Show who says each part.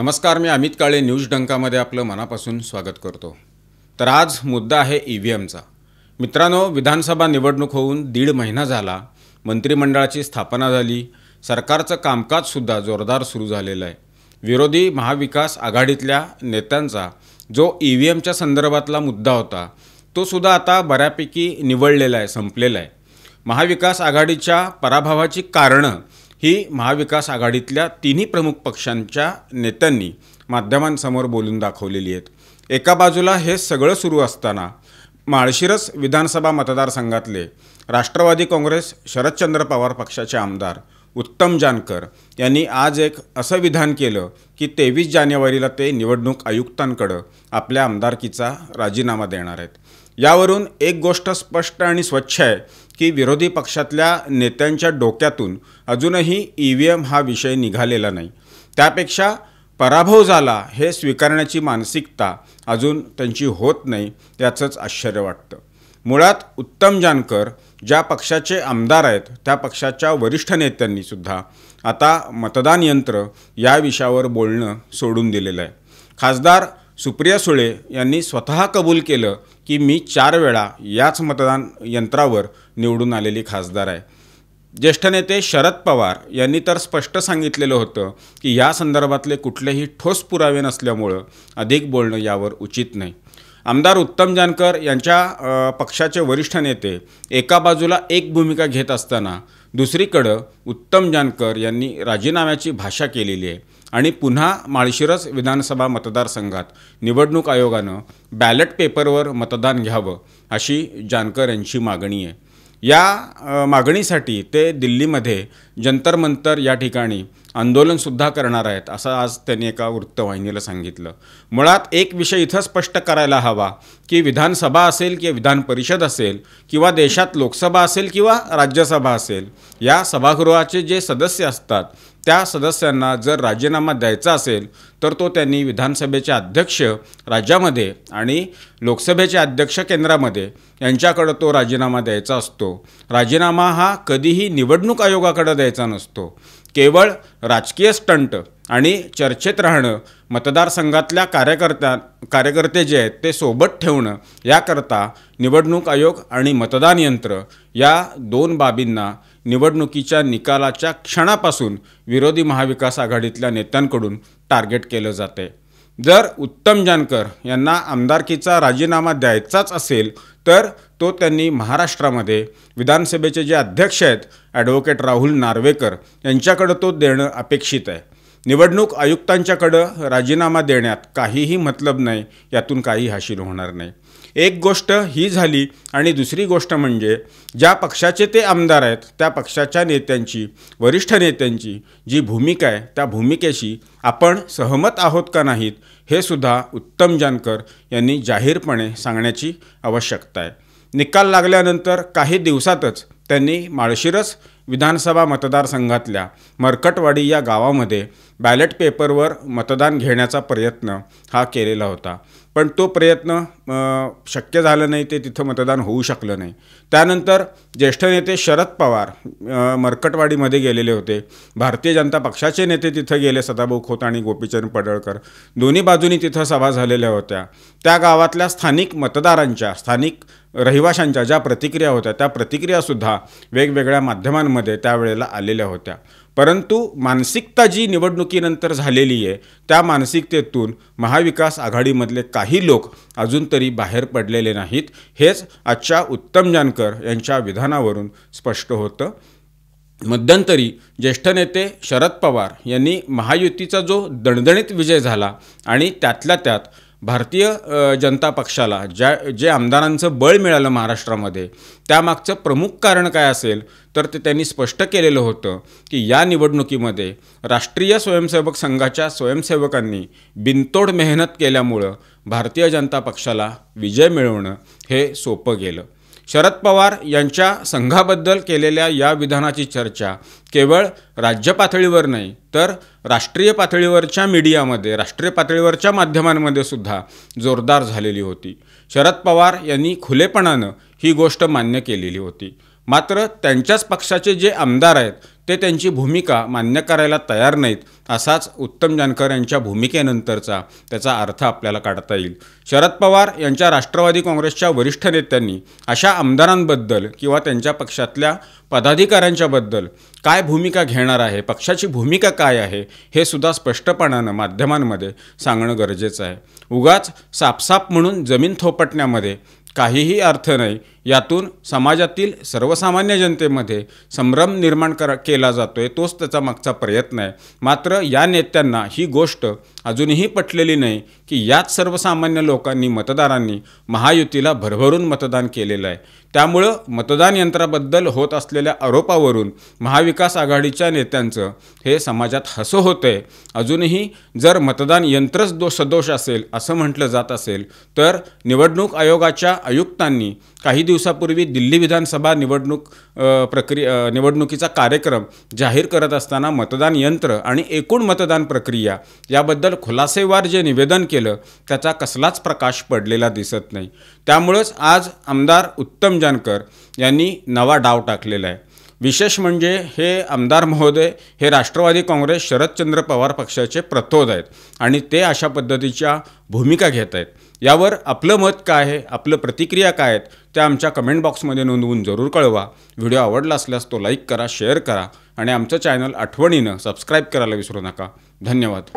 Speaker 1: नमस्कार, मी अमित काळे न्यूज डंकामध्ये आपलं मनापासून स्वागत करतो। तर आज मुद्दा आहे ईव्हीएमचा। मित्रांनो, विधानसभा निवडणूक होऊन 1.5 महिना झाला, मंत्रिमंडळाची स्थापना झाली, सरकारचं कामकाज सुद्धा जोरदार सुरू झालेलं आहे। विरोधी महाविकास आघाडीतल्या नेत्यांचा जो ईव्हीएमच्या संदर्भातला मुद्दा होता तो सुद्धा आता बऱ्यापैकी निवळलेला आहे, संपलेला आहे। महाविकास आघाडीच्या पराभवाची कारणं ही महाविकास आघाडीतल्या तिन्ही प्रमुख पक्षांच्या नेत्यांनी माध्यमांसमोर बोलून दाखवलेली आहेत। एका बाजूला हे सगळं सुरू असताना माळशिरस विधानसभा मतदारसंघातले राष्ट्रवादी काँग्रेस शरदचंद्र पवार पक्षाचे आमदार उत्तम जानकर यांनी आज एक असं विधान केलं की 23 जानेवारीला ते निवडणूक आयुक्तांकडे आपल्या आमदारकीचा राजीनामा देणार आहेत। यावरून एक गोष्ट स्पष्ट आणि स्वच्छ आहे की विरोधी पक्षातल्या नेत्यांच्या डोक्यातून अजूनही ईव्हीएम हा विषय निघालेला नाही। त्यापेक्षा पराभव झाला हे स्वीकारण्याची मानसिकता अजून त्यांची होत नाही, याचंच आश्चर्य वाटतं। मुळात उत्तम जानकर ज्या पक्षाचे आमदार आहेत त्या पक्षाच्या वरिष्ठ नेत्यांनी सुद्धा आता मतदान यंत्र या विषयावर बोलणं सोडून दिलेलं आहे। खासदार सुप्रिया सुळे यांनी स्वतः कबूल केलं की मी 4 वेळा याच मतदान यंत्रावर निवडून आलेली खासदार आहे। ज्येष्ठ नेते शरद पवार यांनी तर स्पष्ट सांगितलेलं होतं की या संदर्भातले कुठलेही ठोस पुरावे नसल्यामुळं अधिक बोलणं यावर उचित नाही। आमदार उत्तम जानकर यांच्या पक्षाचे वरिष्ठ नेते एका बाजूला एक भूमिका घेत असताना दुसरीकडे उत्तम जानकर यांनी राजीनाम्याची भाषा केलेली आहे आणि पुन्हा माळशिरस विधानसभा मतदारसंघात निवडणूक आयोगानं बॅलेट पेपरवर मतदान घ्यावं अशी जानकर यांची मागणी आहे। या मागणीसाठी ते दिल्लीमध्ये जंतर मंतर या ठिकाणी आंदोलनसुद्धा करणार आहेत असं आज त्यांनी एका वृत्तवाहिनीला सांगितलं। मुळात एक विषय इथं स्पष्ट करायला हवा की विधानसभा असेल किंवा विधान परिषद असेल किंवा देशात लोकसभा असेल किंवा राज्यसभा असेल, या सभागृहाचे जे सदस्य असतात त्या सदस्यांना जर राजीनामा द्यायचा असेल तर तो त्यांनी विधानसभेचे अध्यक्ष राज्यामध्ये आणि लोकसभेचे अध्यक्ष केंद्रामध्ये यांच्याकडे तो राजीनामा द्यायचा असतो। राजीनामा हा कधीही निवडणूक आयोगाकडे द्यायचा नसतो। केवळ राजकीय स्टंट आणि चर्चेत राहणं, मतदारसंघातल्या कार्यकर्ते जे आहेत ते सोबत ठेवणं, याकरता निवडणूक आयोग आणि मतदान यंत्र या 2 बाबींना निवडणुकीच्या निकालाच्या क्षणापासून विरोधी महाविकास आघाडीतल्या नेत्यांकडून टार्गेट केलं जाते। जर उत्तम जानकर यांना आमदारकीचा राजीनामा द्यायचाच असेल तर तो त्यांनी महाराष्ट्रामध्ये विधानसभेचे जे अध्यक्ष आहेत ॲडव्होकेट राहुल नार्वेकर यांच्याकडे तो देणं अपेक्षित आहे। निवडणूक आयुक्तांच्याकडे राजीनामा देण्यात काहीही मतलब नाही, यातून काही हासिल होणार नाही। एक गोष्ट ही झाली आणि दुसरी गोष्ट म्हणजे ज्या पक्षाचे ते आमदार आहेत त्या पक्षाच्या नेत्यांची, वरिष्ठ नेत्यांची जी भूमिका आहे त्या भूमिकेशी आपण सहमत आहोत का नाहीत हे सुद्धा उत्तम जानकर यांनी जाहीरपणे सांगण्याची आवश्यकता आहे। निकाल लागल्यानंतर काही दिवसातच त्यांनी माळशिरस विधानसभा मतदारसंघातल्या मरकटवाडी या गावामध्ये बॅलेट पेपरवर मतदान घेण्याचा प्रयत्न हा केलेला होता, पण तो प्रयत्न शक्य झालं नाही, ते तिथं मतदान होऊ शकलं नाही। त्यानंतर ज्येष्ठ नेते शरद पवार मरकटवाडीमध्ये गेलेले होते, भारतीय जनता पक्षाचे नेते तिथं गेले, सदाभाऊ खोत आणि गोपीचंद पडळकर, दोन्ही बाजूनी तिथं सभा झालेल्या होत्या। त्या गावातल्या स्थानिक मतदारांच्या, स्थानिक रहिवाशांच्या ज्या प्रतिक्रिया होत्या त्या प्रतिक्रियासुद्धा वेगवेगळ्या माध्यमांमध्ये त्यावेळेला आलेल्या होत्या। परंतु मानसिकता जी निवडणुकीनंतर झालेली आहे त्या मानसिकतेतून महाविकास आघाडीमधले काही लोक अजून तरी बाहेर पडलेले नाहीत, हेच आजच्या उत्तम जानकर यांच्या विधानावरून स्पष्ट होतं। मध्यंतरी ज्येष्ठ नेते शरद पवार यांनी महायुतीचा जो दणदणीत विजय झाला आणि त्यातल्या त्यात भारतीय जनता पक्षाला जे आमदारांचं बळ मिळालं महाराष्ट्रामध्ये त्यामागचं प्रमुख कारण काय असेल तर ते त्यांनी स्पष्ट केलेलं होतं की या निवडणुकीमध्ये राष्ट्रीय स्वयंसेवक संघाच्या स्वयंसेवकांनी बिनतोड मेहनत केल्यामुळं भारतीय जनता पक्षाला विजय मिळवणं हे सोपं गेलं। शरद पवार यांच्या संघाबद्दल केलेल्या या विधानाची चर्चा केवळ राज्य पातळीवर नाही तर राष्ट्रीय पातळीवरच्या मीडियामध्ये, राष्ट्रीय पातळीवरच्या माध्यमांमध्ये सुद्धा जोरदार झालेली होती। शरद पवार यांनी खुलेपणानं ही गोष्ट मान्य केलेली होती। मात्र त्यांच्याच पक्षाचे जे आमदार आहेत ते त्यांची भूमिका मान्य करायला तयार नाहीत, असाच उत्तम जानकर यांच्या भूमिकेनंतरचा त्याचा अर्थ आपल्याला काढता येईल. शरद पवार यांच्या राष्ट्रवादी काँग्रेसच्या वरिष्ठ नेत्यांनी अशा आमदारांबद्दल किंवा त्यांच्या पक्षातल्या पदाधिकाऱ्यांच्याबद्दल काय भूमिका घेणार आहे, पक्षाची भूमिका काय आहे, हे सुद्धा स्पष्टपणानं माध्यमांमध्ये सांगणं गरजेचं आहे. उगाच सापसाप म्हणून जमीन थोपटण्यामध्ये काहीही अर्थ नाही. यातून समाजातील सर्वसामान्य जनतेमध्ये संभ्रम निर्माण केला जातोय, तोच त्याचा मागचा प्रयत्न आहे. मात्र या नेत्यांना ही गोष्ट अजूनही पटलेली नाही की याच सर्वसामान्य लोकांनी, मतदारांनी महायुतीला भरभरून मतदान केलेलं आहे. त्यामुळं मतदान यंत्राबद्दल होत असलेल्या आरोपावरून महाविकास आघाडीच्या नेत्यांचं हे समाजात हसं होतंय. अजूनही जर मतदान यंत्रच सदोष असेल असं म्हटलं जात असेल तर निवडणूक आयोगाच्या आयुक्तांनी काही दिवसापूर्वी दिल्ली विधानसभा निवडणुकीचा कार्यक्रम जाहीर करत असताना मतदान यंत्र आणि एकूण मतदान प्रक्रिया याबद्दल खुलासेवार जे निवेदन केलं त्याचा कसलाच प्रकाश पडलेला दिसत नाही. त्यामुळंच आज आमदार उत्तम जानकर यांनी नवा डाव टाकलेला आहे. विशेष म्हणजे हे आमदार महोदय हे राष्ट्रवादी काँग्रेस शरदचंद्र पवार पक्षाचे प्रतोद आहेत आणि ते अशा पद्धतीच्या भूमिका घेत आहेत. यावर आपलं मत काय आहे, आपलं प्रतिक्रिया काय आहेत त्या आमच्या कमेंट बॉक्समध्ये नोंदवून जरूर कळवा. व्हिडिओ आवडला असल्यास तो लाईक करा, शेअर करा आणि आमचं चॅनल आठवणीनं सबस्क्राईब करायला विसरू नका. धन्यवाद.